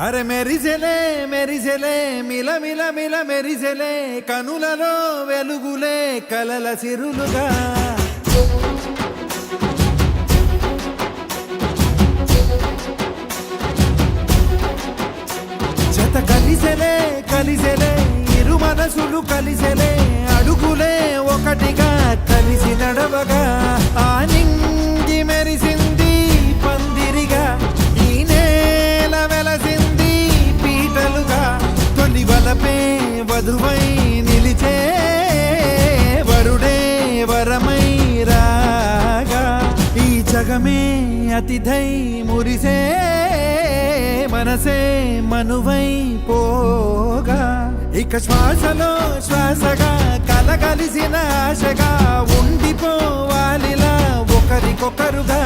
అరే మెరిసెలే మెరిసెలే మిల మిల మిల మెరిసెలే కనులలో వెలుగులే కలల సిరులుగా జత కలిసెలే కలిసెలే ఇరు మనసులు కలిసెలే అడుగులే ఒకటిగా కలిసి నడవగా ఆ నింగి మెరిసింది పందిరిగా ఈ నేల వెలసింది పీటలుగా తొలి వలపే వధువై నిలిచే వరుడే వరమై రాగా ఈ జగమే అతిథై మురిసే మనసే మనువై పోగా ఇక శ్వాసలో శ్వాసగా కలగలిసిన ఆశగా ఉండిపోవాలిలా ఒకరికొకరుగా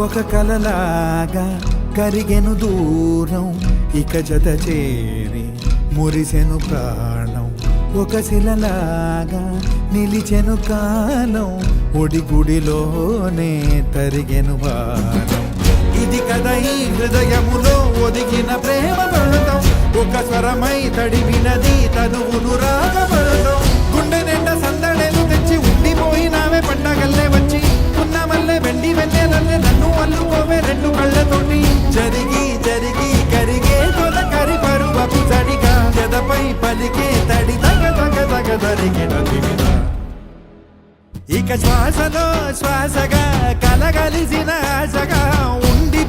ఒక కలలాగా కరిగెను దూరం ఇక జత చేరి మురిసెను ప్రాణం ఒక శిలలాగా నిలిచెను కాలం ఒడిగుడిలోనే తరిగెను వారం ఇది కదా ఈ హృదయములో ఒదిగిన ప్రేమ పడతాం ఒక స్వరమై తడివినది తనువును రాగపడతాం గుండె నిండా సందడేలు తెచ్చి ఉండిపోయినావే పండగల్లే వచ్చి ఉన్నమల్లే వెండి వెన్నెలల్లే నన్ను అల్లుకోవే రెండు కళ్ళతోటి జరిగి జరిగి కరిగే తొల కరి పరువపు చడిగా జదపై పలికే తడి తగ తగ తగ తరిగిన దివిన ఇక శ్వాసలో శ్వాసగా కలగలిసిన ఆశగా ఉండి